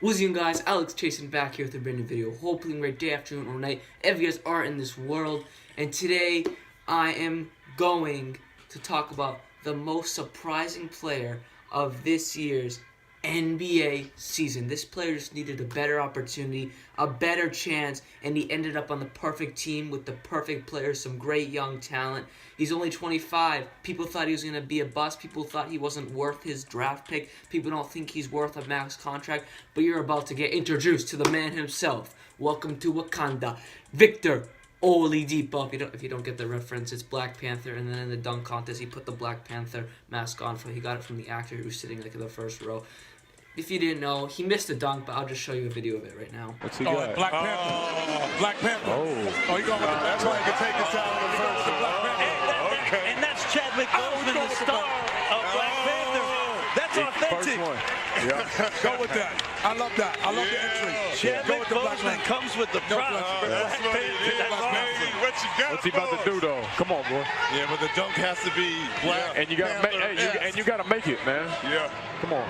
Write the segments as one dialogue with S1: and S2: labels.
S1: What's up, guys? Alex chasing back here with a brand new video. Hopefully, great day, afternoon, or night, if you guys are in this world. And today, I am going to talk about the most surprising player of this year's NBA season. This player just needed a better opportunity, a better chance, and he ended up on the perfect team with the perfect players, some great young talent. He's only 25. People thought he was going to be a bust. People thought he wasn't worth his draft pick. People don't think he's worth a max contract, but you're about to get introduced to the man himself. Welcome to Wakanda, Victor Oladipo. If you don't get the reference, it's Black Panther, and then in the dunk contest, he put the Black Panther mask on. He got it from the actor who was sitting like in the first row. If you didn't know, he missed the dunk, but I'll just show you a video of it right now.
S2: What's he got?
S3: Black Panther. Black Panther.
S2: Oh,
S3: you going with the Black Panther? To take us out of the first. Black Panther.
S4: Okay. And that's Chadwick Boseman, the star of Black Panther. That's authentic.
S2: First one. Yeah.
S3: Go with that. I love that. I love the entry.
S4: Chadwick Boseman comes with the props.
S3: That's
S4: Black
S3: right.
S4: Panther. That's awesome.
S3: What you got?
S2: What's he about to do though? Come on, boy.
S3: Yeah, but the dunk has to be Black.
S2: And you gotta make. Hey, you gotta make it, man.
S3: Yeah.
S2: Come on.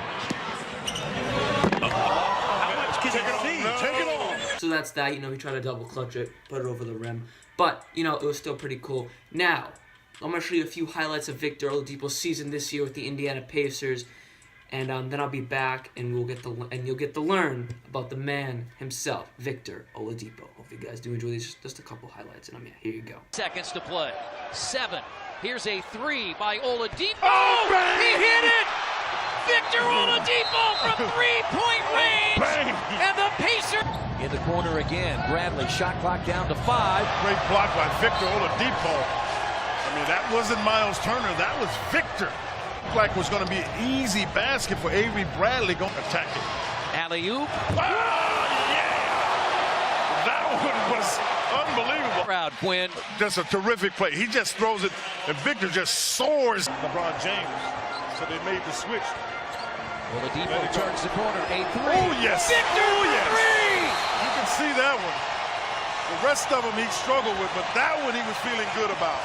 S4: How much can you see?
S3: Take it on.
S1: So that's that. He tried to double clutch it, put it over the rim. But, it was still pretty cool. Now, I'm going to show you a few highlights of Victor Oladipo's season this year with the Indiana Pacers. And then I'll be back, and you'll get to learn about the man himself, Victor Oladipo. Hope you guys do enjoy these. Just a couple highlights, and here you go.
S5: Seconds to play. 7. Here's a 3 by Oladipo.
S2: Oh,
S5: he hit it! Victor Oladipo from three-point range.
S2: Bang.
S5: And the Pacers.
S4: In the corner again. Bradley, shot clock down to 5.
S6: Great block by Victor Oladipo. I mean, that wasn't Miles Turner. That was Victor. Looked like it was going to be an easy basket for Avery Bradley going to attack it.
S5: Alley-oop.
S6: Oh, yeah! That one was unbelievable.
S5: Crowd, Quinn.
S6: Just a terrific play. He just throws it, and Victor just soars. LeBron James. So they made the switch.
S5: Oladipo turns the corner. A 3.
S6: Oh, yes.
S5: Victor,
S6: oh, yes.
S5: 3!
S6: You can see that one. The rest of them he struggled with, but that one he was feeling good about.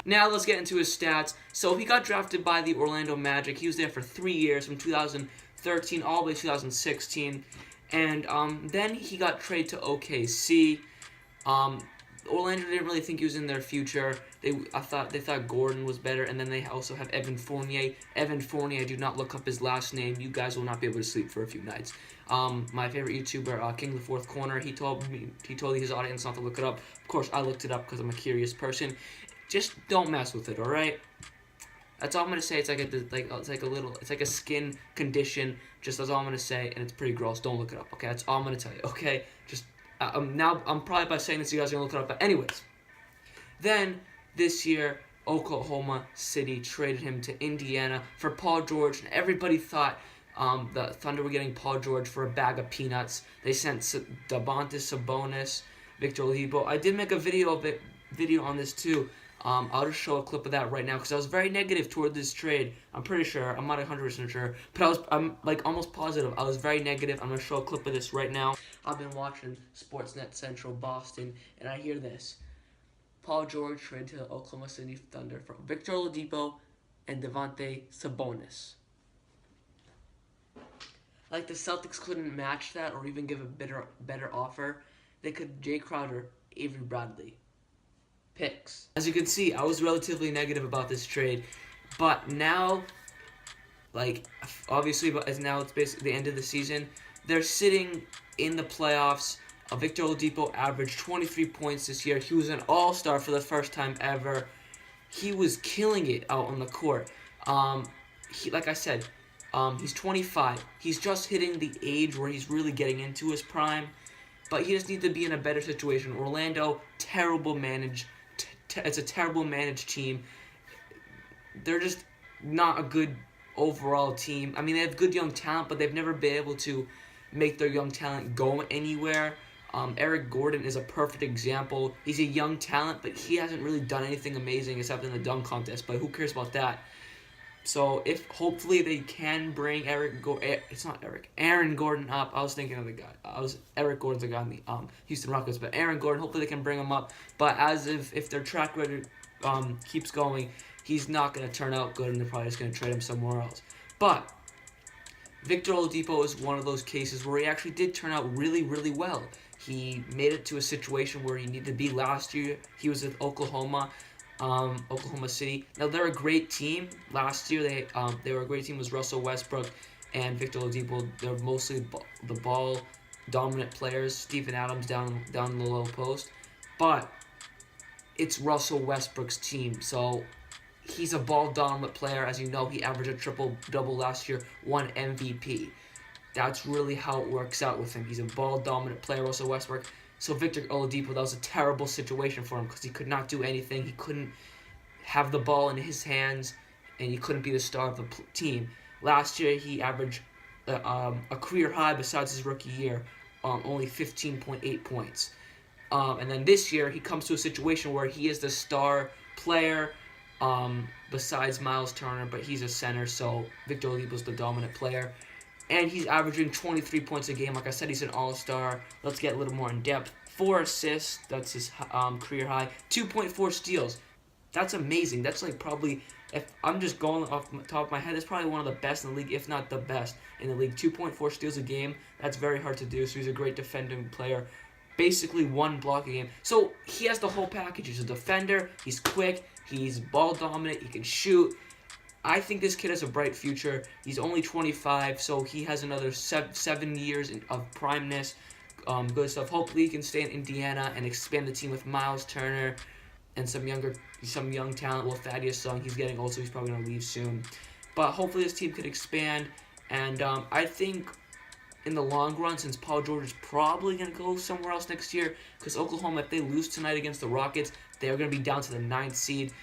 S1: Now let's get into his stats. So he got drafted by the Orlando Magic. He was there for 3 years, from 2013 all the way to 2016. And then he got traded to OKC. Orlando didn't really think he was in their future. They thought Gordon was better, and then they also have Evan Fournier. Evan Fournier, do not look up his last name. You guys will not be able to sleep for a few nights. My favorite YouTuber, King of the Fourth Corner, he told his audience not to look it up. Of course, I looked it up because I'm a curious person. Just don't mess with it, all right? That's all I'm gonna say. It's like a skin condition. Just that's all I'm gonna say, and it's pretty gross. Don't look it up, okay? That's all I'm gonna tell you, okay? Just now I'm probably by saying this, you guys are gonna look it up. But anyways, then this year, Oklahoma City traded him to Indiana for Paul George, and everybody thought the Thunder were getting Paul George for a bag of peanuts. They sent Domantas Sabonis, Victor Oladipo. I did make a video on this too. I'll just show a clip of that right now because I was very negative toward this trade. I'm pretty sure. I'm not 100% sure, but I'm like almost positive. I was very negative. I'm gonna show a clip of this right now. I've been watching Sportsnet Central Boston, and I hear this: Paul George traded to Oklahoma City Thunder for Victor Oladipo and Domantas Sabonis. Like the Celtics couldn't match that or even give a better offer. They could Jay Crowder, Avery Bradley. Picks. As you can see, I was relatively negative about this trade, but now, obviously, as now it's basically the end of the season, they're sitting in the playoffs. Victor Oladipo averaged 23 points this year. He was an all-star for the first time ever. He was killing it out on the court. Like I said, he's 25. He's just hitting the age where he's really getting into his prime, but he just needs to be in a better situation. Orlando, terrible managed. It's a terrible managed team. They're just not a good overall team. I mean, they have good young talent, but they've never been able to make their young talent go anywhere. Eric Gordon is a perfect example. He's a young talent, but he hasn't really done anything amazing except in the dunk contest, but who cares about that? So hopefully they can bring Aaron Gordon up. I was thinking of the guy. Eric Gordon's the guy on the Houston Rockets, but Aaron Gordon, hopefully they can bring him up. But if their track record keeps going, he's not going to turn out good, and they're probably just going to trade him somewhere else. But Victor Oladipo is one of those cases where he actually did turn out really, really well. He made it to a situation where he needed to be last year. He was with Oklahoma City. Now they're a great team. Last year they were a great team. It was Russell Westbrook and Victor Oladipo. They're mostly the ball dominant players. Steven Adams down in the low post, but it's Russell Westbrook's team, so he's a ball dominant player. As you know, he averaged a triple-double last year, won MVP. That's really how it works out with him. He's a ball-dominant player, Russell Westbrook. So Victor Oladipo, that was a terrible situation for him because he could not do anything. He couldn't have the ball in his hands, and he couldn't be the star of the team. Last year, he averaged a career high besides his rookie year, only 15.8 points. And then this year, he comes to a situation where he is the star player besides Miles Turner, but he's a center, so Victor Oladipo's the dominant player. And he's averaging 23 points a game. Like I said, he's an all-star. Let's get a little more in depth. 4 assists, that's his career high. 2.4 steals. That's amazing. That's like probably, if I'm just going off the top of my head, that's probably one of the best in the league, if not the best in the league. 2.4 steals a game, that's very hard to do, so he's a great defending player. Basically 1 block a game. So he has the whole package. He's a defender, he's quick, he's ball dominant, he can shoot. I think this kid has a bright future. He's only 25, so he has another 7 years of primeness. Good stuff. Hopefully he can stay in Indiana and expand the team with Miles Turner and some young talent. Well, Thaddeus Young, he's getting old, so he's probably going to leave soon. But hopefully this team could expand. And I think in the long run, since Paul George is probably going to go somewhere else next year, because Oklahoma, if they lose tonight against the Rockets, they are going to be down to the 9th seed.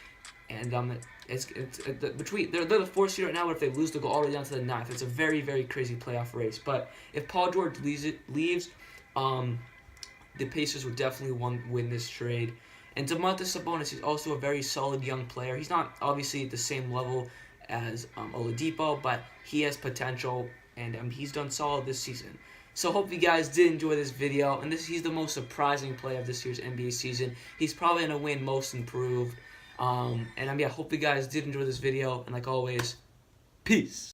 S1: And they're the 4th seed right now, but if they lose, they'll go all the way down to the 9th. It's a very, very crazy playoff race. But if Paul George leaves, the Pacers would definitely win this trade. And Domantas Sabonis is also a very solid young player. He's not obviously at the same level as Oladipo, but he has potential, and he's done solid this season. So hope you guys did enjoy this video. And he's the most surprising player of this year's NBA season. He's probably going to win Most Improved. And hope you guys did enjoy this video, and like always, peace.